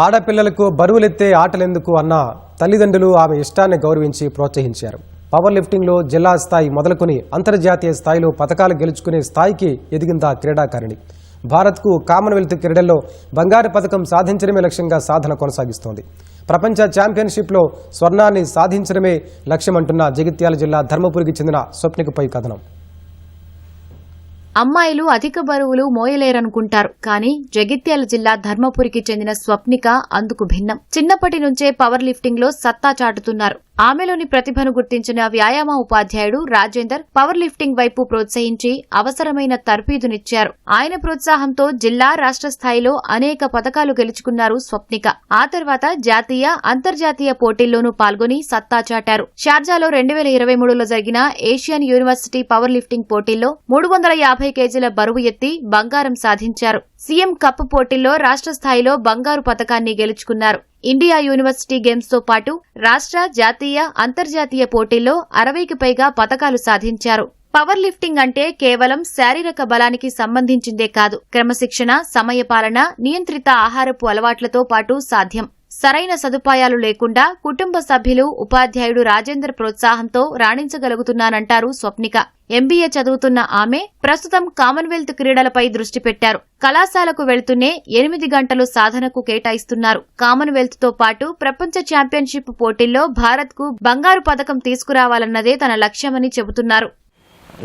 ఆడపిల్లలకు బరువులెత్తే ఆటలెందుకు అన్న తల్లిదండ్రులు ఆమె ఇష్టాన్ని గౌరవించి ప్రోత్సహించారు. పవర్ లిఫ్టింగ్లో జిల్లా స్థాయి మొదలుకొని అంతర్జాతీయ స్థాయిలో పతకాలు గెలుచుకునే స్థాయికి ఎదిగిందా క్రీడాకారిణి. భారత్కు కామన్వెల్త్ క్రీడల్లో బంగారు పతకం సాధించడమే లక్ష్యంగా సాధన కొనసాగిస్తోంది. ప్రపంచ ఛాంపియన్షిప్లో స్వర్ణాన్ని సాధించడమే లక్ష్యమంటున్న జగిత్యాల జిల్లా ధర్మపురికి చెందిన స్వప్నికపై కథనం. అమ్మాయిలు అధిక బరువులు మోయలేరనుకుంటారు, కానీ జగిత్యాల జిల్లా ధర్మపురికి చెందిన స్వప్నిక అందుకు భిన్నం. చిన్నప్పటి నుంచే పవర్ లిఫ్టింగ్ లో సత్తా చాటుతున్నారు. ఆమెలోని ప్రతిభను గుర్తించిన వ్యాయామ ఉపాధ్యాయుడు రాజేందర్ పవర్ లిఫ్టింగ్ వైపు ప్రోత్సహించి అవసరమైన తర్ఫీదునిచ్చారు. ఆయన ప్రోత్సాహంతో జిల్లా రాష్ట్ర స్థాయిలో అనేక పతకాలు గెలుచుకున్నారు స్వప్నిక. ఆ తర్వాత జాతీయ, అంతర్జాతీయ పోటీల్లోనూ పాల్గొని సత్తా చాటారు. షార్జాలో 2023లో జరిగిన ఏషియన్ యూనివర్సిటీ పవర్ లిఫ్టింగ్ పోటీల్లో 350 కేజీల బరువు ఎత్తి బంగారం సాధించారు. సీఎం కప్ పోటీల్లో రాష్ట్ర స్థాయిలో బంగారు పతకాన్ని గెలుచుకున్నారు. ఇండియా యూనివర్సిటీ గేమ్స్ తో పాటు రాష్ట్ర, జాతీయ, అంతర్జాతీయ పోటీల్లో 60కి పైగా పతకాలు సాధించారు. పవర్ లిఫ్టింగ్ అంటే కేవలం శారీరక బలానికి సంబంధించిందే కాదు, క్రమశిక్షణ, సమయపాలన, నియంత్రిత ఆహారపు అలవాట్లతో పాటు సాధ్యం. సరైన సదుపాయాలు లేకుండా కుటుంబ సభ్యులు, ఉపాధ్యాయుడు రాజేందర్ ప్రోత్సాహంతో రాణించగలుగుతున్నానంటారు స్వప్నిక. ఎంబీఏ చదువుతున్న ఆమె ప్రస్తుతం కామన్వెల్త్ క్రీడలపై దృష్టి పెట్టారు. కళాశాలకు వెళ్తూనే 8 గంటలు సాధనకు కేటాయిస్తున్నారు. కామన్వెల్త్ తో పాటు ప్రపంచ ఛాంపియన్షిప్ పోటీల్లో భారత్కు బంగారు పతకం తీసుకురావాలన్నదే తన లక్ష్యమని చెబుతున్నారు.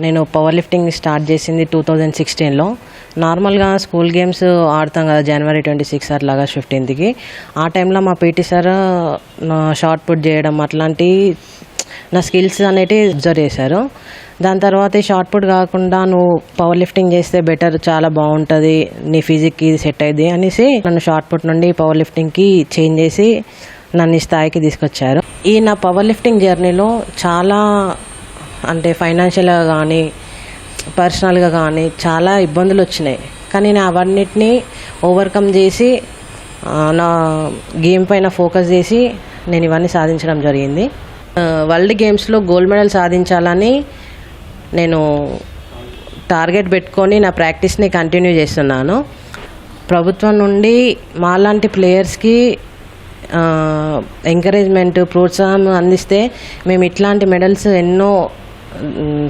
నేను పవర్ లిఫ్టింగ్ స్టార్ట్ చేసింది 2016లో. నార్మల్గా స్కూల్ గేమ్స్ ఆడతాం కదా, జనవరి 26 అట్లాగా 15కి. ఆ టైంలో మా పీటీ సార్ నా షార్ట్ పుట్ చేయడం అట్లాంటి నా స్కిల్స్ అనేటివి అబ్జర్వ్ చేశారు. దాని తర్వాత ఈ షార్ట్ పుట్ కాకుండా నువ్వు పవర్ లిఫ్టింగ్ చేస్తే బెటర్, చాలా బాగుంటుంది, నీ ఫిజిక్కి ఇది సెట్ అయ్యింది అనేసి నన్ను షార్ట్ పుట్ నుండి పవర్ లిఫ్టింగ్కి చేంజ్ చేసి నన్ను ఈ స్థాయికి తీసుకొచ్చారు. ఈ నా పవర్ లిఫ్టింగ్ జర్నీలో చాలా అంటే ఫైనాన్షియల్గా కానీ పర్సనల్గా కానీ చాలా ఇబ్బందులు వచ్చినాయి. కానీ నేను అవన్నిటినీ ఓవర్కమ్ చేసి నా గేమ్ పైన ఫోకస్ చేసి నేను ఇవన్నీ సాధించడం జరిగింది. వరల్డ్ గేమ్స్లో గోల్డ్ మెడల్ సాధించాలని నేను టార్గెట్ పెట్టుకొని నా ప్రాక్టీస్ని కంటిన్యూ చేస్తున్నాను. ప్రభుత్వం నుండి మాలాంటి ప్లేయర్స్కి ఎంకరేజ్మెంట్, ప్రోత్సాహం అందిస్తే మేము ఇట్లాంటి మెడల్స్ ఎన్నో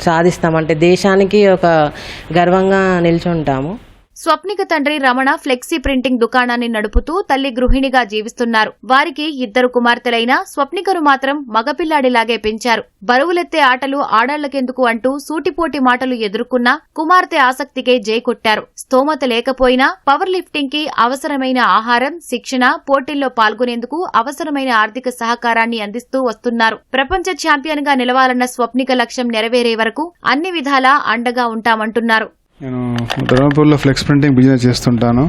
సాధిస్తామంటే దేశానికి ఒక గర్వంగా నిల్చుంటాము. స్వప్నిక తండ్రి రమణ ఫ్లెక్సీ ప్రింటింగ్ దుకాణాన్ని నడుపుతూ తల్లి గృహిణిగా జీవిస్తున్నారు. వారికి 2 కుమార్తెలైనా స్వప్నికను మాత్రం మగపిల్లాడిలాగే పెంచారు. బరువులెత్తే ఆటలు ఆడాళ్లకెందుకు అంటూ సూటిపోటి మాటలు ఎదుర్కొన్నా కుమార్తె ఆసక్తికే జై కొట్టారు. స్తోమత లేకపోయినా పవర్ లిఫ్టింగ్ కి అవసరమైన ఆహారం, శిక్షణ, పోటీల్లో పాల్గొనేందుకు అవసరమైన ఆర్థిక సహకారాన్ని అందిస్తూ వస్తున్నారు. ప్రపంచ ఛాంపియన్ గా నిలవాలన్న స్వప్నిక లక్ష్యం నెరవేరే వరకు అన్ని విధాలా అండగా ఉంటామంటున్నారు. నేను ధర్మపూర్లో ఫ్లెక్స్ ప్రింటింగ్ బిజినెస్ చేస్తుంటాను.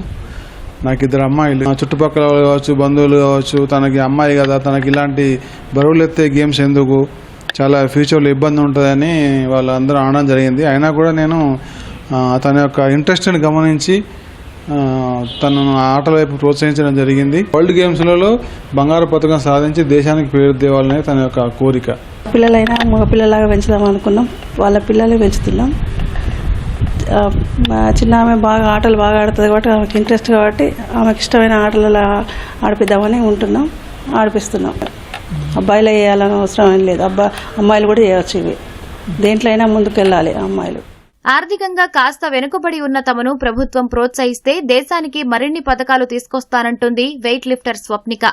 నాకు 2 అమ్మాయిలు, నా చుట్టుపక్కల కావచ్చు, బంధువులు కావచ్చు, తనకి అమ్మాయి కదా, తనకి ఇలాంటి బరువులు ఎత్తే గేమ్స్ ఎందుకు, చాలా ఫ్యూచర్లో ఇబ్బంది ఉంటుందని వాళ్ళందరూ అనడం జరిగింది. అయినా కూడా నేను తన యొక్క ఇంట్రెస్ట్ని గమనించి తనను ఆటల వైపు ప్రోత్సహించడం జరిగింది. వరల్డ్ గేమ్స్లలో బంగారు పతకం సాధించి దేశానికి పేరు తేవాలనే తన యొక్క కోరిక. పిల్లలైనా మగ పిల్లలాగా పెంచుదాం అనుకున్నాం, వాళ్ళ పిల్లలే పెంచుతున్నాం. చిన్న ఆమె ఆటలు బాగా ఆడుతుంది కాబట్టి ఆమెకి ఇంట్రెస్ట్ కాబట్టి ఆమెకి ఇష్టమైన ఆటలలో ఆడిపిద్దామని ఉంటున్నాం, ఆడిపిస్తున్నాం. అబ్బాయిలు వేయాలని అవసరం ఏం లేదు, అమ్మాయిలు కూడా చేయవచ్చు. ఇవి దేంట్లో అయినా ముందుకు వెళ్ళాలి అమ్మాయిలు. ఆర్థికంగా కాస్త వెనుకబడి ఉన్న తమను ప్రభుత్వం ప్రోత్సహిస్తే దేశానికి మరిన్ని పతకాలు తీసుకొస్తానంటుంది వెయిట్ లిఫ్టర్ స్వప్నిక.